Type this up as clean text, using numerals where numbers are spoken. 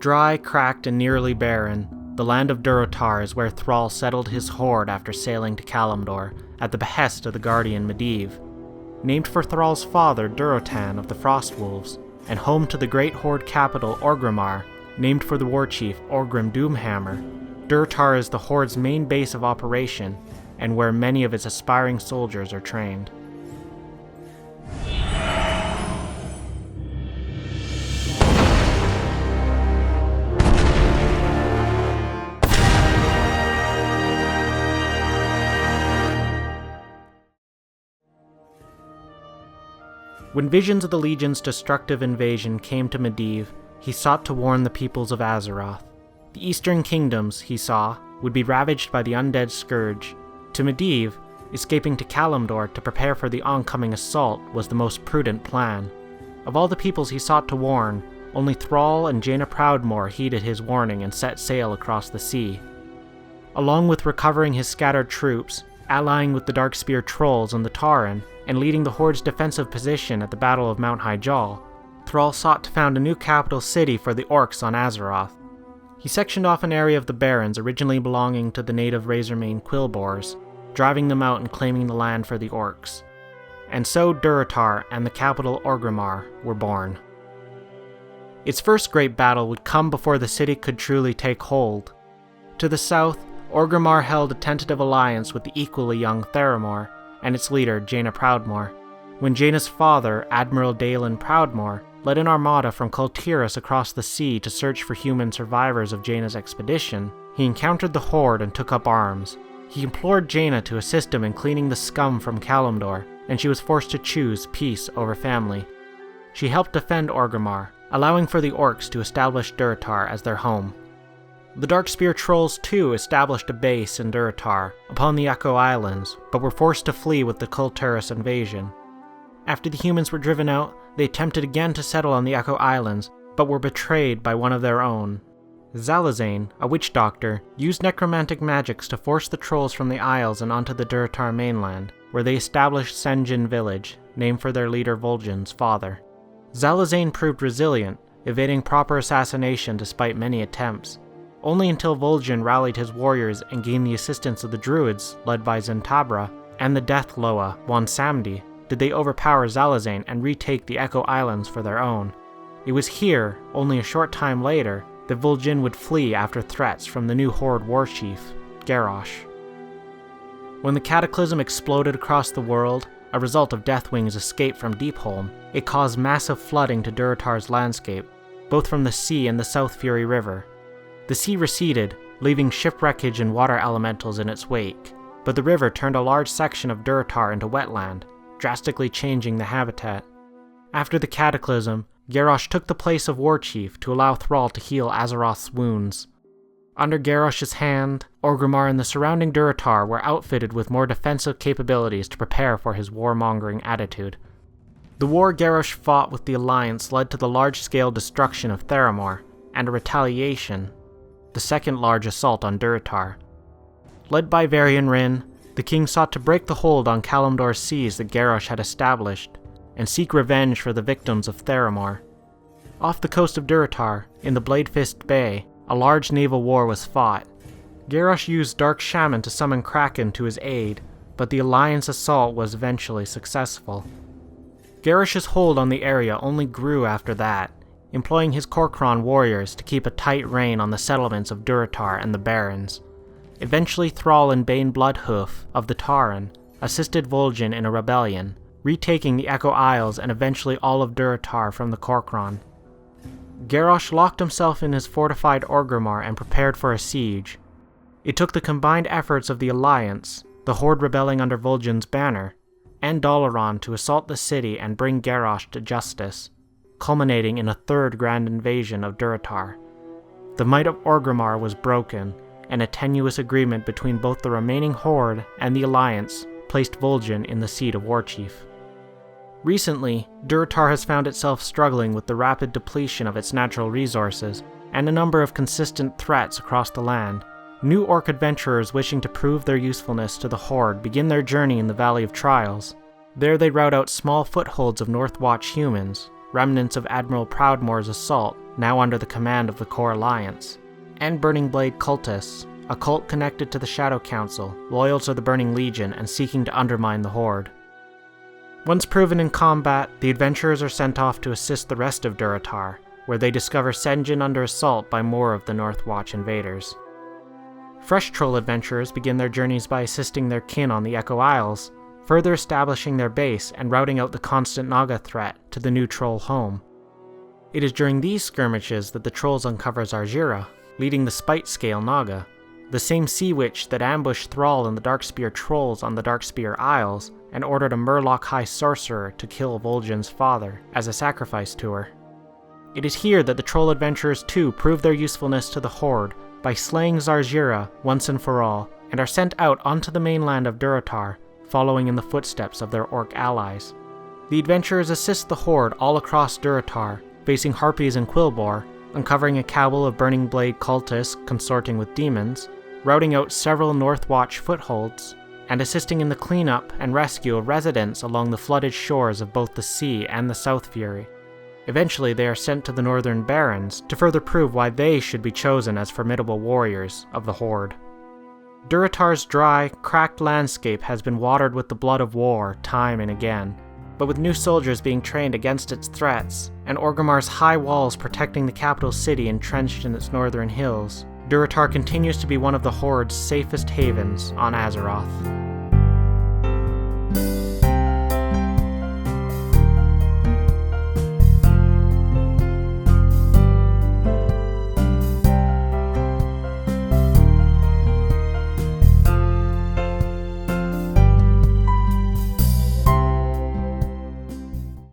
Dry, cracked, and nearly barren, the land of Durotar is where Thrall settled his horde after sailing to Kalimdor at the behest of the guardian Medivh. Named for Thrall's father, Durotan of the Frostwolves, and home to the great horde capital Orgrimmar, named for the warchief Orgrim Doomhammer, Durotar is the horde's main base of operation and where many of its aspiring soldiers are trained. When visions of the Legion's destructive invasion came to Medivh, he sought to warn the peoples of Azeroth. The eastern kingdoms, he saw, would be ravaged by the undead scourge. To Medivh, escaping to Kalimdor to prepare for the oncoming assault was the most prudent plan. Of all the peoples he sought to warn, only Thrall and Jaina Proudmoore heeded his warning and set sail across the sea. Along with recovering his scattered troops, allying with the Darkspear trolls and the Tauren, and leading the Horde's defensive position at the Battle of Mount Hyjal, Thrall sought to found a new capital city for the orcs on Azeroth. He sectioned off an area of the Barrens originally belonging to the native Razormane Quillboars, driving them out and claiming the land for the orcs. And so Durotar and the capital Orgrimmar were born. Its first great battle would come before the city could truly take hold. To the south, Orgrimmar held a tentative alliance with the equally young Theramore, and its leader, Jaina Proudmoore. When Jaina's father, Admiral Dalen Proudmoore, led an armada from Kul Tiras across the sea to search for human survivors of Jaina's expedition, he encountered the Horde and took up arms. He implored Jaina to assist him in cleaning the scum from Kalimdor, and she was forced to choose peace over family. She helped defend Orgrimmar, allowing for the orcs to establish Durotar as their home. The Darkspear trolls too established a base in Durotar upon the Echo Islands, but were forced to flee with the Kul Tiras invasion. After the humans were driven out, they attempted again to settle on the Echo Islands, but were betrayed by one of their own. Zalazane, a witch doctor, used necromantic magics to force the trolls from the Isles and onto the Durotar mainland, where they established Sen'jin village, named for their leader Vol'jin's father. Zalazane proved resilient, evading proper assassination despite many attempts. Only until Vol'jin rallied his warriors and gained the assistance of the druids, led by Zentabra, and the Death Loa, Wansamdi, did they overpower Zalazane and retake the Echo Islands for their own. It was here, only a short time later, that Vol'jin would flee after threats from the new Horde warchief, Garrosh. When the Cataclysm exploded across the world, a result of Deathwing's escape from Deepholm, it caused massive flooding to Durotar's landscape, both from the sea and the South Fury River. The sea receded, leaving shipwreckage and water elementals in its wake, but the river turned a large section of Durotar into wetland, drastically changing the habitat. After the Cataclysm, Garrosh took the place of Warchief to allow Thrall to heal Azeroth's wounds. Under Garrosh's hand, Orgrimmar and the surrounding Durotar were outfitted with more defensive capabilities to prepare for his warmongering attitude. The war Garrosh fought with the Alliance led to the large-scale destruction of Theramore, and a retaliation, the second large assault on Durotar. Led by Varian Wrynn, the king sought to break the hold on Kalimdor's seas that Garrosh had established, and seek revenge for the victims of Theramore. Off the coast of Durotar, in the Bladefist Bay, a large naval war was fought. Garrosh used Dark Shaman to summon Kraken to his aid, but the Alliance assault was eventually successful. Garrosh's hold on the area only grew after that, employing his Kor'kron warriors to keep a tight rein on the settlements of Durotar and the Barrens. Eventually Thrall and Bane Bloodhoof of the Tauren assisted Vol'jin in a rebellion, retaking the Echo Isles and eventually all of Durotar from the Kor'kron. Garrosh locked himself in his fortified Orgrimmar and prepared for a siege. It took the combined efforts of the Alliance, the Horde rebelling under Vol'jin's banner, and Dalaran to assault the city and bring Garrosh to justice, culminating in a third grand invasion of Durotar. The might of Orgrimmar was broken, and a tenuous agreement between both the remaining Horde and the Alliance placed Vol'jin in the seat of Warchief. Recently, Durotar has found itself struggling with the rapid depletion of its natural resources and a number of consistent threats across the land. New orc adventurers wishing to prove their usefulness to the Horde begin their journey in the Valley of Trials. There they rout out small footholds of Northwatch humans, remnants of Admiral Proudmoore's assault now under the command of the Core Alliance, and Burning Blade cultists, a cult connected to the Shadow Council, loyal to the Burning Legion and seeking to undermine the Horde. Once proven in combat, the adventurers are sent off to assist the rest of Durotar, where they discover Sen'jin under assault by more of the North Watch invaders. Fresh Troll adventurers begin their journeys by assisting their kin on the Echo Isles, further establishing their base and routing out the constant Naga threat to the new Troll home. It is during these skirmishes that the Trolls uncover Zarjira, leading the Spite-scale Naga, the same sea witch that ambushed Thrall and the Darkspear Trolls on the Darkspear Isles and ordered a Murloc High Sorcerer to kill Vol'jin's father as a sacrifice to her. It is here that the Troll adventurers too prove their usefulness to the Horde by slaying Zarjira once and for all, and are sent out onto the mainland of Durotar, following in the footsteps of their orc allies. The adventurers assist the Horde all across Durotar, facing Harpies and Quilboar, uncovering a cabal of Burning Blade cultists consorting with demons, routing out several Northwatch footholds, and assisting in the cleanup and rescue of residents along the flooded shores of both the Sea and the South Fury. Eventually they are sent to the Northern Barrens to further prove why they should be chosen as formidable warriors of the Horde. Durotar's dry, cracked landscape has been watered with the blood of war time and again, but with new soldiers being trained against its threats, and Orgrimmar's high walls protecting the capital city entrenched in its northern hills, Durotar continues to be one of the Horde's safest havens on Azeroth.